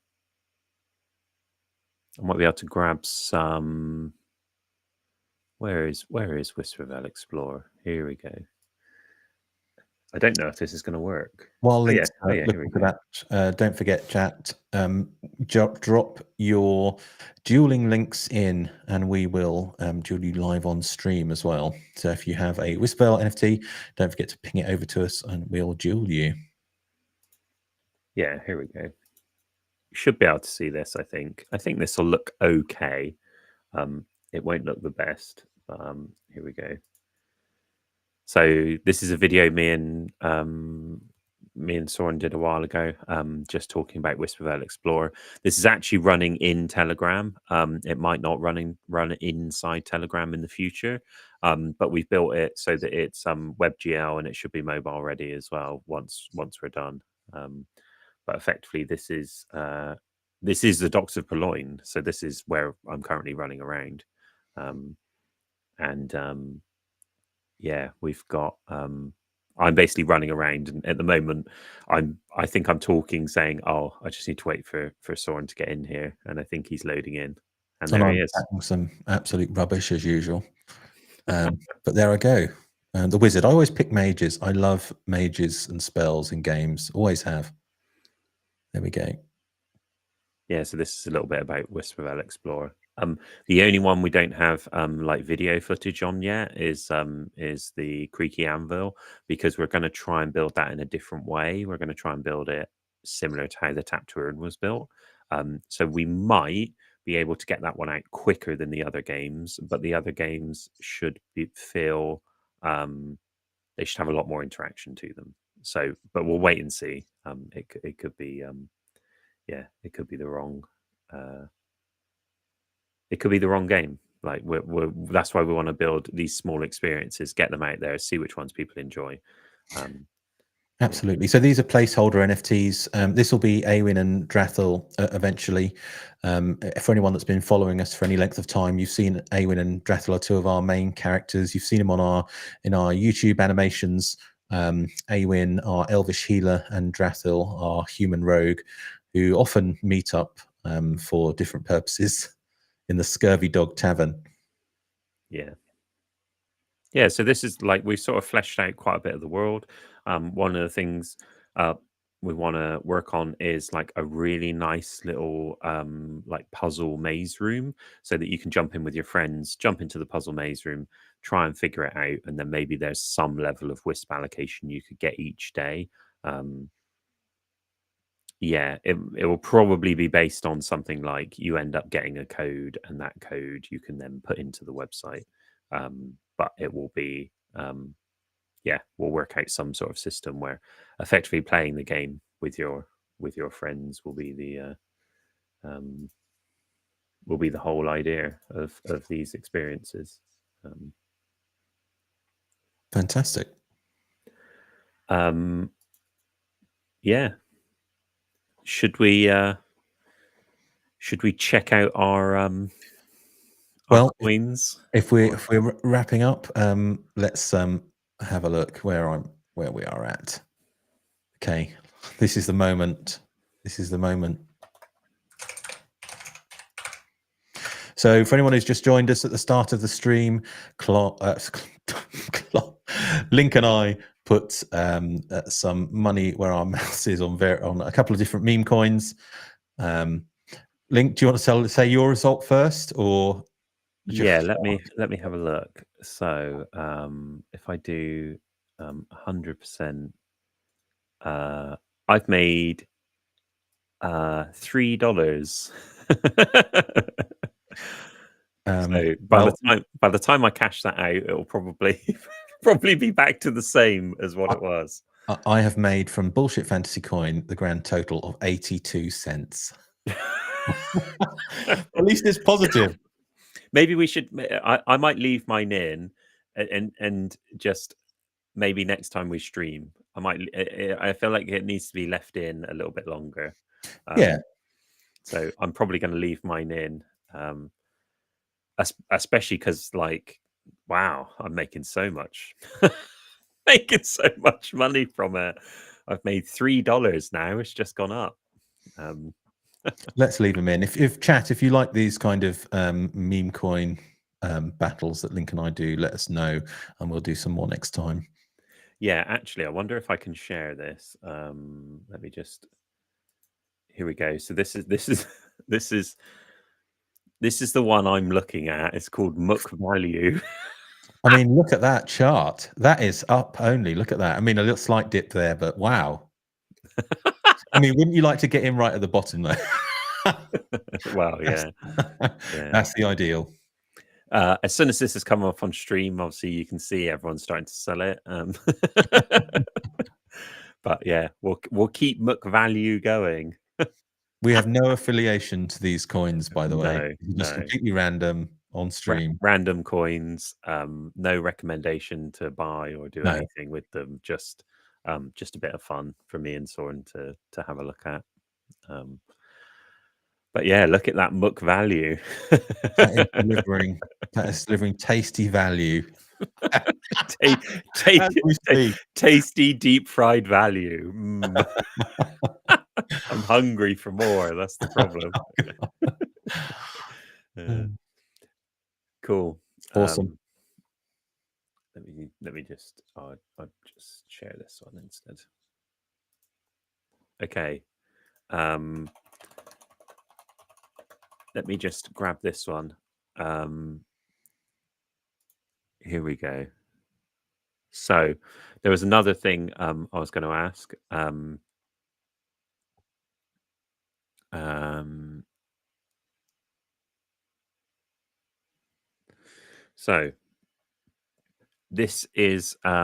Where is Whisperville Explorer? Here we go. I don't know if this is going to work.
While
Oh yeah,
links
oh yeah, here we
looking for
go.
that, don't forget, chat, drop your dueling links in, and we will duel you live on stream as well. So if you have a Whisperbell NFT, don't forget to ping it over to us, and we'll duel you.
Yeah, here we go. You should be able to see this. I think this will look okay. It won't look the best, but here we go. So this is a video me and Soren did a while ago, just talking about Whisperville Explorer. This is actually running in Telegram. It might not run inside Telegram in the future, but we've built it so that it's WebGL and it should be mobile ready as well once we're done. But effectively, this is the Docks of Purloin. So this is where I'm currently running around, yeah, we've got. I'm basically running around, and at the moment, I think I'm talking, saying, "Oh, I just need to wait for Soren to get in here," and I think he's loading in, and there
I'm
he is.
packing some absolute rubbish as usual, but there I go. The wizard. I always pick mages. I love mages and spells in games. Always have. There we go.
Yeah, so this is a little bit about Whisperville Explorer. The only one we don't have like video footage on yet is the Creaky Anvil, because we're going to try and build that in a different way. We're going to try and build it similar to how the Tap to Earn was built. So we might be able to get that one out quicker than the other games, but the other games should feel they should have a lot more interaction to them. So, but we'll wait and see. It could be yeah, it could be the wrong. It could be the wrong game. Like that's why we want to build these small experiences, get them out there, see which ones people enjoy.
Absolutely. So these are placeholder NFTs. This will be Awin and Drathel eventually. For anyone that's been following us for any length of time, you've seen Awin and Drathel are two of our main characters. You've seen them in our YouTube animations. Awin, our elvish healer, and Drathel, our human rogue, who often meet up for different purposes in the Scurvy Dog Tavern.
Yeah. Yeah, so this is like we've sort of fleshed out quite a bit of the world. One of the things we want to work on is like a really nice little like puzzle maze room, so that you can jump in with your friends, jump into the puzzle maze room, try and figure it out, and then maybe there's some level of wisp allocation you could get each day. Yeah, it will probably be based on something like you end up getting a code, and that code you can then put into the website. But it will be, yeah, we'll work out some sort of system where effectively playing the game with your friends will be the whole idea of these experiences.
Fantastic.
Yeah. Should we check out our coins?
If we're wrapping up, let's have a look where we are at. Okay, this is the moment. This is the moment. So for anyone who's just joined us at the start of the stream, Link and I put some money where our mouth is on a couple of different meme coins. Link, do you want to say your result first, or?
Yeah, let me have a look. So if I do 100%, I've made $3. So by the time I cash that out, it'll probably be back to the same as what it was.
I have made from Bullshit Fantasy Coin the grand total of 82 cents. At least it's positive.
Maybe we should. I might leave mine in, and just maybe next time we stream, I might. I feel like it needs to be left in a little bit longer.
Yeah.
So I'm probably going to leave mine in, especially because, like, wow, I'm making so much, money from it. I've made $3 now. It's just gone up.
Let's leave them in. If chat, if you like these kind of meme coin battles that Link and I do, let us know, and we'll do some more next time.
Yeah, actually, I wonder if I can share this. Let me just. Here we go. So this is this is this is the one I'm looking at. It's called Muck Value.
I mean, look at that chart. That is up only. Look at that. I mean, a little slight dip there, but wow. I mean, wouldn't you like to get in right at the bottom though?
Well, yeah, yeah.
That's the ideal.
As soon as this has come up on stream, obviously you can see everyone's starting to sell it. But yeah, we'll keep Muck Value going.
We have no affiliation to these coins, by the way. Just
No.
completely random on stream.
Random coins. No recommendation to buy or do anything with them. Just a bit of fun for me and Soren to have a look at. But yeah, look at that Muck Value.
That is delivering tasty value.
Tasty deep fried value. I'm hungry for more. That's the problem. Cool.
Awesome.
Let me just. I'll just share this one instead. Okay. Let me just grab this one. Here we go. So there was another thing I was going to ask. So this is I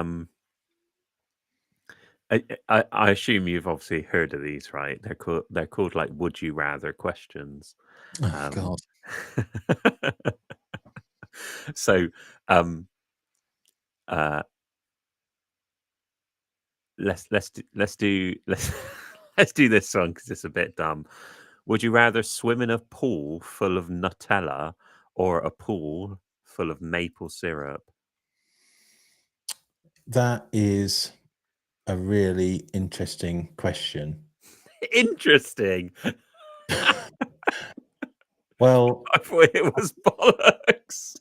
assume you've obviously heard of these, right? They're called like would you rather questions.
Oh, God.
So let's do this one because it's a bit dumb. Would you rather swim in a pool full of Nutella or a pool full of maple syrup?
That is a really interesting question.
Interesting.
Well,
I thought it was bollocks.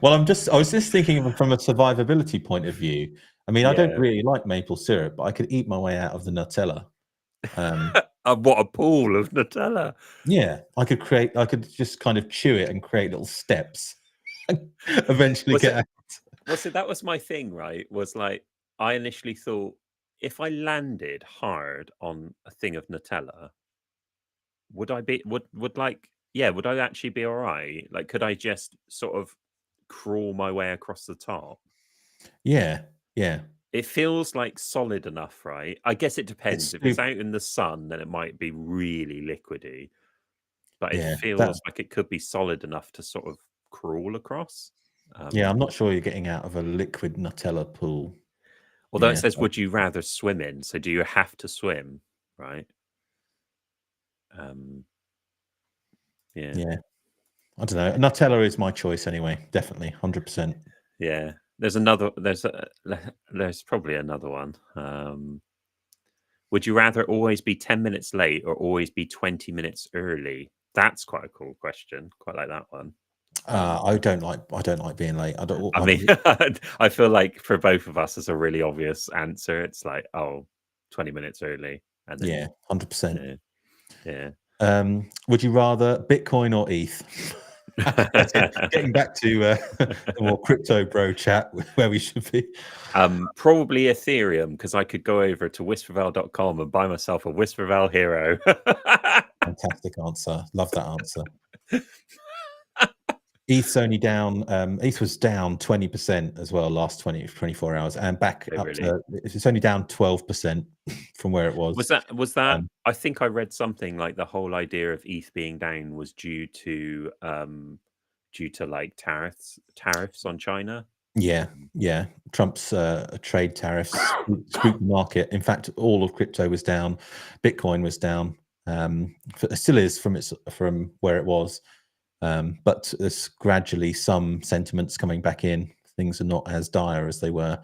Well, I was just thinking from a survivability point of view. I mean, I don't really like maple syrup, but I could eat my way out of the Nutella.
What a pool of Nutella.
Yeah, I could just kind of chew it and create little steps. Eventually get out.
Well, so that was my thing, right? Was like I initially thought if I landed hard on a thing of Nutella, would I actually be all right? Like, could I just sort of crawl my way across the top?
Yeah, yeah.
It feels like solid enough, right? I guess it depends. If it's out in the sun, then it might be really liquidy. But it feels like it could be solid enough to sort of crawl across.
Yeah, I'm not sure you're getting out of a liquid Nutella pool.
Although it says, would you rather swim in? So do you have to swim, right?
Yeah. I don't know. Nutella is my choice anyway. Definitely, 100%.
Yeah. There's probably another one. Would you rather always be 10 minutes late or always be 20 minutes early? That's quite a cool question. Quite like that one.
I don't like being late.
I mean, I feel like for both of us, it's a really obvious answer. It's like, 20 minutes early. And then,
100%.
Yeah.
Would you rather Bitcoin or ETH? Getting back to the more crypto bro chat where we should be.
Probably Ethereum, because I could go over to whisperval.com and buy myself a Whisperval hero.
Fantastic answer. Love that answer. ETH's only down. ETH was down 20% as well last 24 hours, and back up to it's only down 12% from where it was.
Was that? I think I read something like the whole idea of ETH being down was due to like tariffs on China.
Yeah. Trump's trade tariffs spooked the market. In fact, all of crypto was down. Bitcoin was down. It still is from where it was. But there's gradually some sentiments coming back in. Things are not as dire as they were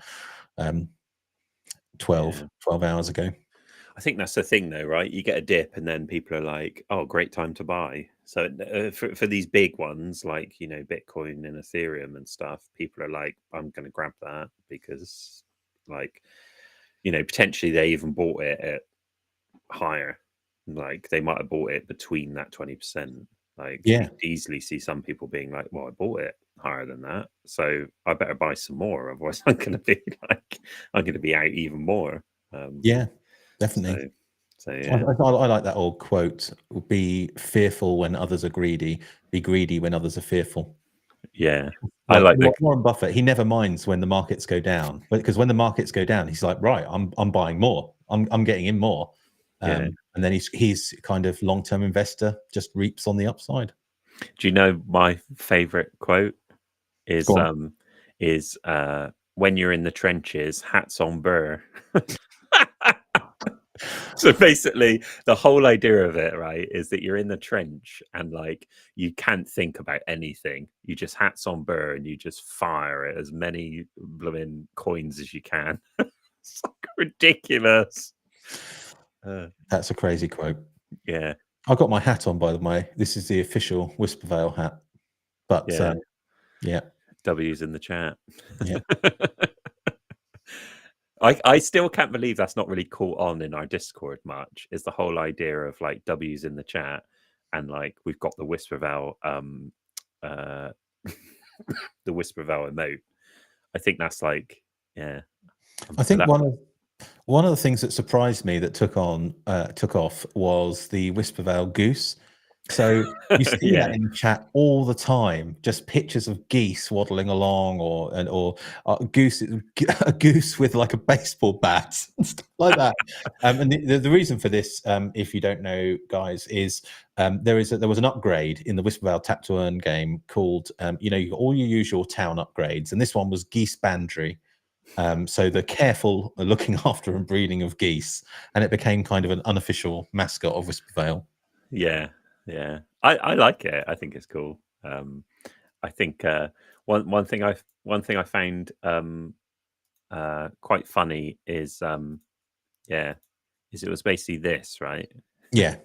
12 hours ago.
I think that's the thing, though, right? You get a dip, and then people are like, "Oh, great time to buy." So for these big ones, like Bitcoin and Ethereum and stuff, people are like, "I'm going to grab that because, like, potentially they even bought it at higher. Like they might have bought it between that 20%. Like you
Yeah,
could easily see some people being like, "Well, I bought it higher than that, so I better buy some more. Otherwise, I'm going to be out even more." Um,
yeah,
so,
definitely.
so
I,
yeah,
I, I like that old quote: "Be fearful when others are greedy. Be greedy when others are fearful."
yeah. I
Like
like the
Warren Buffett, he never minds when the markets go down, because when the markets go down, he's like, right, I'm buying more. I'm getting in more.
yeah.
And then he's kind of long-term investor, just reaps on the upside.
Do you know my favorite quote
Go
is
on.
when you're in the trenches, hats on burr. So basically, the whole idea of it, right, is that you're in the trench and like you can't think about anything. You just hats on burr and you just fire at as many blooming coins as you can. It's like ridiculous. Uh,
That's a crazy quote.
yeah,
I got my hat on, by the way. This is the official Whispervale hat. But
yeah.
yeah,
W's in the chat.
yeah.
I still can't believe that's not really caught on in our Discord much. Is the whole idea of like W's in the chat, and like we've got the Whispervale uh the Whispervale emote. I think that's like, yeah.
I
But
think
that
one of the things that surprised me that took off was the Whispervale goose. So you see that
yeah,
in chat all the time, just pictures of geese waddling along, or a goose with like a baseball bat and stuff like that. And the reason for this, if you don't know, guys, is there was an upgrade in the Whispervale Tap to Earn game called you got all your usual town upgrades, and this one was Geese Bandry. So the careful looking after and breeding of geese, and it became kind of an unofficial mascot of Whispervale.
yeah, yeah. I like it. I think it's cool. I think one thing I found quite funny is yeah, is it was basically this, right?
Yeah,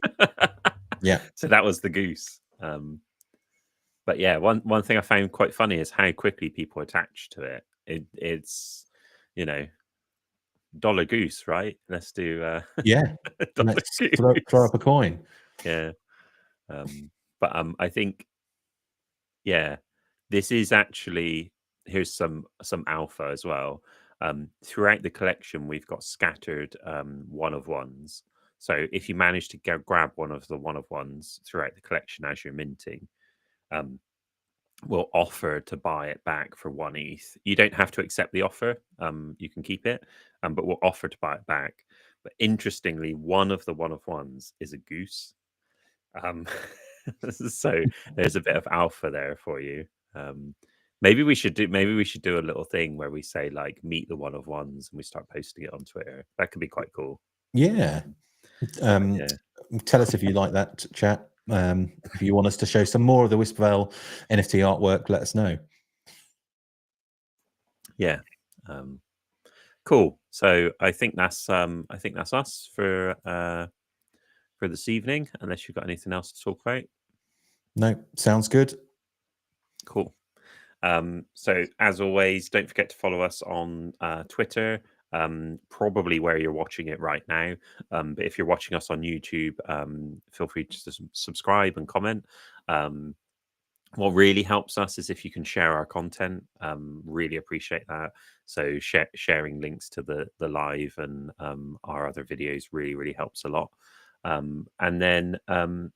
yeah,
So that was the goose. But yeah, one thing I found quite funny is how quickly people attach to it. It's you know dollar goose, right? Let's do
yeah.
dollar
Let's throw
goose.
up a coin.
Yeah. But I think yeah, this is actually here's some alpha as well. Throughout the collection, we've got scattered one of ones. So if you manage to grab one of the one of ones throughout the collection as you're minting, um, we'll offer to buy it back for 1 ETH. You don't have to accept the offer. You can keep it, but we'll offer to buy it back. But interestingly, one of the one of ones is a goose. Um, so there's a bit of alpha there for you. Um, maybe we should do a little thing where we say like meet the one of ones and we start posting it on Twitter. That could be quite cool.
Yeah. Um,
Yeah,
Tell us if you like that, chat. If you want us to show some more of the Whispervale NFT artwork, let us know.
yeah. Cool. So I think that's us for this evening. Unless you've got anything else to talk about.
No, sounds good.
Cool. So as always, don't forget to follow us on Twitter, probably where you're watching it right now. But if you're watching us on YouTube, feel free to subscribe and comment. Um, what really helps us is if you can share our content. Really appreciate that. So sharing links to the live and our other videos really helps a lot. And then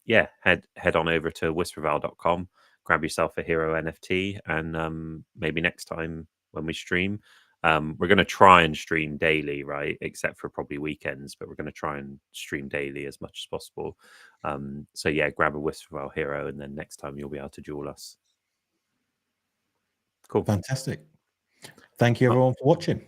yeah, head on over to whisperval.com, grab yourself a hero NFT, and maybe next time when we stream, we're going to try and stream daily, right? Except for probably weekends, but we're going to try and stream daily as much as possible. So yeah, grab a Whisperval hero, and then next time you'll be able to duel us. Cool.
Fantastic. Thank you,
Well,
everyone, for watching.